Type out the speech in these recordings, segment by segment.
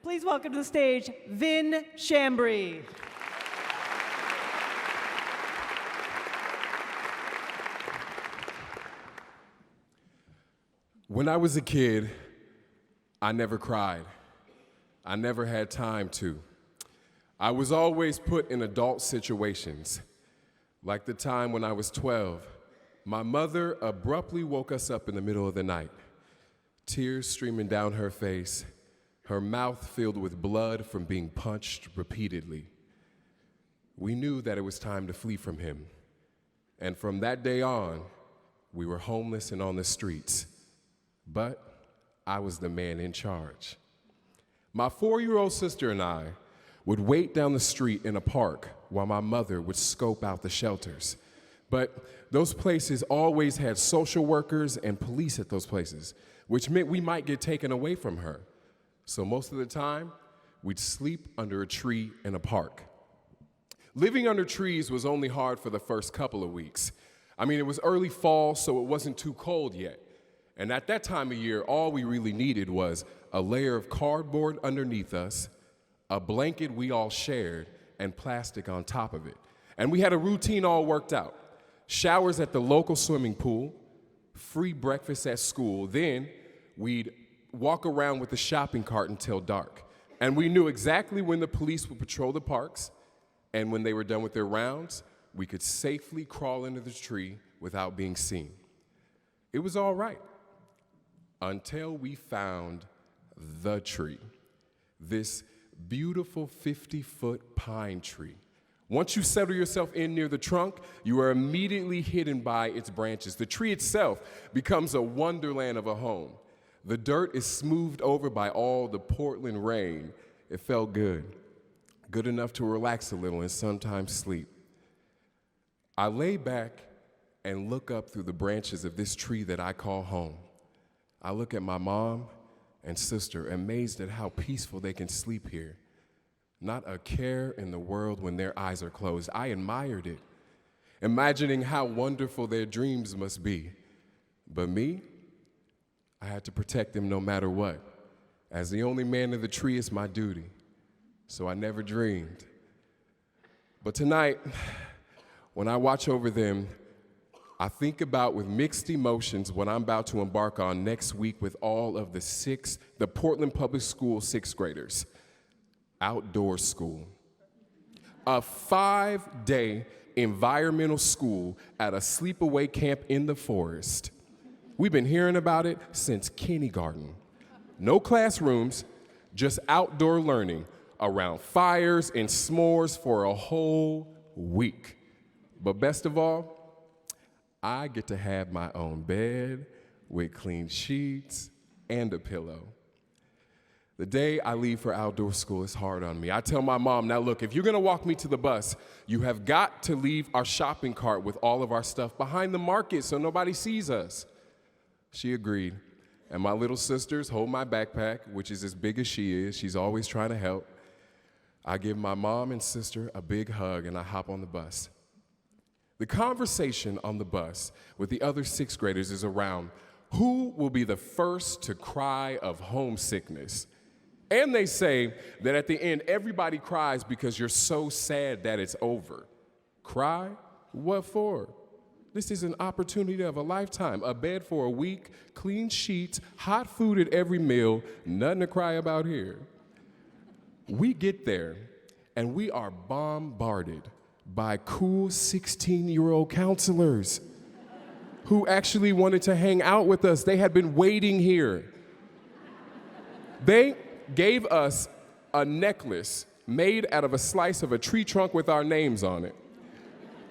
Please welcome to the stage, Vin Shambry. When I was a kid, I never cried. I never had time to. I was always put in adult situations. Like the time when I was 12, my mother abruptly woke us up in the middle of the night, tears streaming down her face, her mouth filled with blood from being punched repeatedly. We knew that it was time to flee from him. And from that day on, we were homeless and on the streets. But I was the man in charge. My 4-year-old sister and I would wait down the street in a park while my mother would scope out the shelters. But those places always had social workers and police at those places, which meant we might get taken away from her. So most of the time, we'd sleep under a tree in a park. Living under trees was only hard for the first couple of weeks. I mean, it was early fall, so it wasn't too cold yet. And at that time of year, all we really needed was a layer of cardboard underneath us, a blanket we all shared, and plastic on top of it. And we had a routine all worked out. Showers at the local swimming pool, free breakfast at school. Then we'd walk around with the shopping cart until dark. And we knew exactly when the police would patrol the parks, and when they were done with their rounds, we could safely crawl into the tree without being seen. It was all right. Until we found the tree, this beautiful 50-foot pine tree. Once you settle yourself in near the trunk, you are immediately hidden by its branches. The tree itself becomes a wonderland of a home. The dirt is smoothed over by all the Portland rain. It felt good, good enough to relax a little and sometimes sleep. I lay back and look up through the branches of this tree that I call home. I look at my mom and sister, amazed at how peaceful they can sleep here. Not a care in the world when their eyes are closed. I admired it, imagining how wonderful their dreams must be. But me, I had to protect them no matter what. As the only man in the tree, it's my duty. So I never dreamed. But tonight, when I watch over them, I think about with mixed emotions what I'm about to embark on next week with all of the Portland Public School 6th graders. Outdoor school. A 5-day environmental school at a sleepaway camp in the forest. We've been hearing about it since kindergarten. No classrooms, just outdoor learning around fires and s'mores for a whole week. But best of all, I get to have my own bed with clean sheets and a pillow. The day I leave for outdoor school is hard on me. I tell my mom, now look, if you're gonna walk me to the bus, you have got to leave our shopping cart with all of our stuff behind the market so nobody sees us. She agreed, and my little sisters hold my backpack, which is as big as she is. She's always trying to help. I give my mom and sister a big hug, and I hop on the bus. The conversation on the bus with the other 6th graders is around who will be the first to cry of homesickness. And they say that at the end, everybody cries because you're so sad that it's over. Cry? What for? This is an opportunity of a lifetime. A bed for a week, clean sheets, hot food at every meal, nothing to cry about here. We get there, and we are bombarded by cool 16-year-old counselors who actually wanted to hang out with us. They had been waiting here. They gave us a necklace made out of a slice of a tree trunk with our names on it.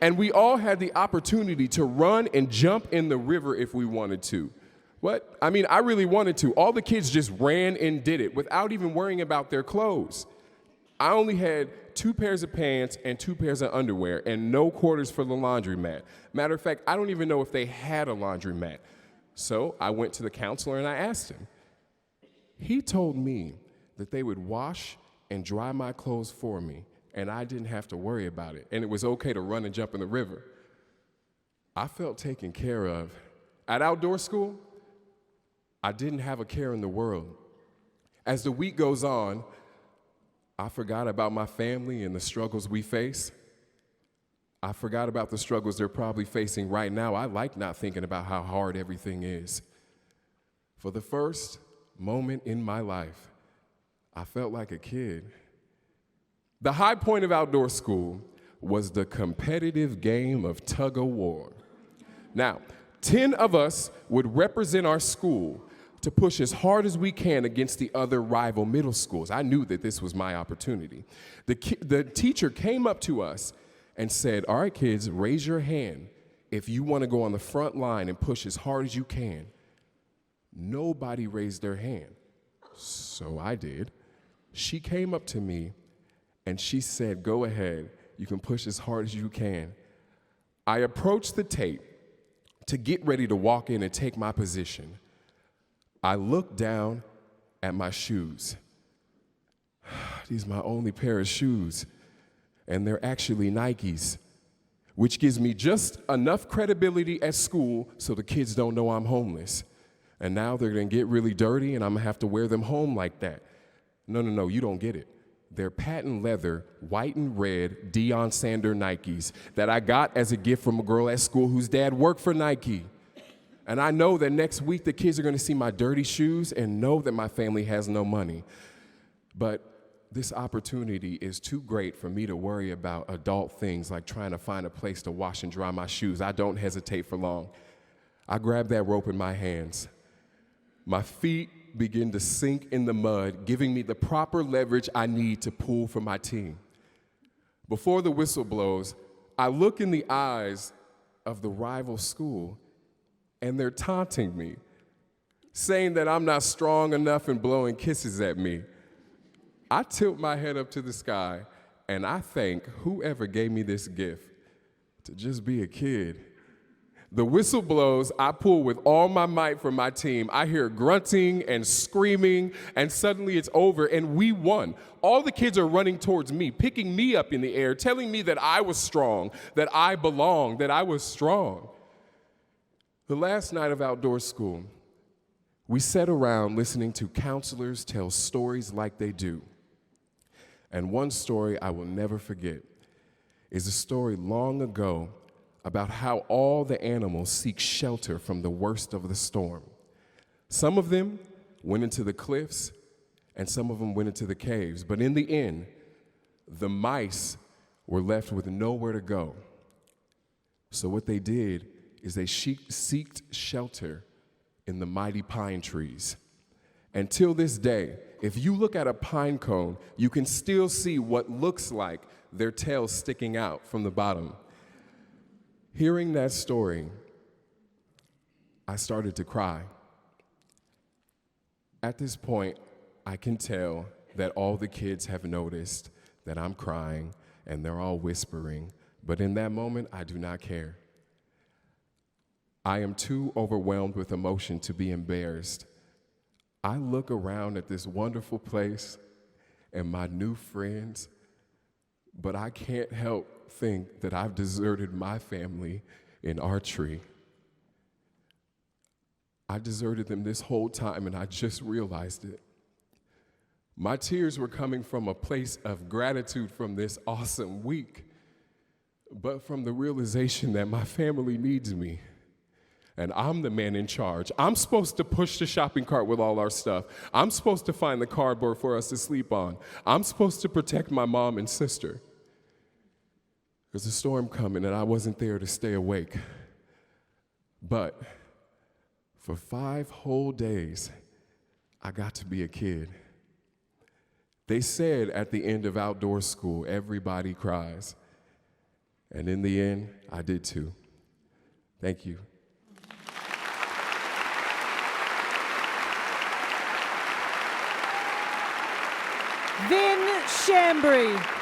And we all had the opportunity to run and jump in the river if we wanted to. What? I mean, I really wanted to. All the kids just ran and did it without even worrying about their clothes. I only had 2 pairs of pants and 2 pairs of underwear and no quarters for the laundromat. Matter of fact, I don't even know if they had a laundromat. So I went to the counselor and I asked him. He told me that they would wash and dry my clothes for me, and I didn't have to worry about it, and it was okay to run and jump in the river. I felt taken care of. At outdoor school, I didn't have a care in the world. As the week goes on, I forgot about my family and the struggles we face. I forgot about the struggles they're probably facing right now. I like not thinking about how hard everything is. For the first moment in my life, I felt like a kid. The high point of outdoor school was the competitive game of tug of war. Now, 10 of us would represent our school to push as hard as we can against the other rival middle schools. I knew that this was my opportunity. The teacher came up to us and said, all right, kids, raise your hand if you want to go on the front line and push as hard as you can. Nobody raised their hand, so I did. She came up to me and she said, go ahead, you can push as hard as you can. I approached the tape to get ready to walk in and take my position. I looked down at my shoes. These are my only pair of shoes, and they're actually Nikes, which gives me just enough credibility at school so the kids don't know I'm homeless. And now they're gonna get really dirty and I'm gonna have to wear them home like that. No, you don't get it. They're patent leather, white and red Deion Sanders Nikes that I got as a gift from a girl at school whose dad worked for Nike. And I know that next week the kids are gonna see my dirty shoes and know that my family has no money. But this opportunity is too great for me to worry about adult things like trying to find a place to wash and dry my shoes. I don't hesitate for long. I grab that rope in my hands. My feet begin to sink in the mud, giving me the proper leverage I need to pull for my team. Before the whistle blows, I look in the eyes of the rival school, and they're taunting me, saying that I'm not strong enough and blowing kisses at me. I tilt my head up to the sky, and I thank whoever gave me this gift to just be a kid. The whistle blows, I pull with all my might for my team. I hear grunting and screaming, and suddenly it's over, and we won. All the kids are running towards me, picking me up in the air, telling me that I was strong, that I belonged, that I was strong. The last night of outdoor school, we sat around listening to counselors tell stories like they do. And one story I will never forget is a story long ago about how all the animals seek shelter from the worst of the storm. Some of them went into the cliffs, and some of them went into the caves. But in the end, the mice were left with nowhere to go. So what they did is they seeked shelter in the mighty pine trees. Until this day, if you look at a pine cone, you can still see what looks like their tails sticking out from the bottom. Hearing that story, I started to cry. At this point, I can tell that all the kids have noticed that I'm crying and they're all whispering, but in that moment, I do not care. I am too overwhelmed with emotion to be embarrassed. I look around at this wonderful place and my new friends, but I can't help think that I've deserted my family in archery. I deserted them this whole time, and I just realized it. My tears were coming from a place of gratitude from this awesome week, but from the realization that my family needs me, and I'm the man in charge. I'm supposed to push the shopping cart with all our stuff. I'm supposed to find the cardboard for us to sleep on. I'm supposed to protect my mom and sister. There's a storm coming, and I wasn't there to stay awake. But for 5 whole days, I got to be a kid. They said at the end of outdoor school, everybody cries. And in the end, I did too. Thank you. Vin Shambry.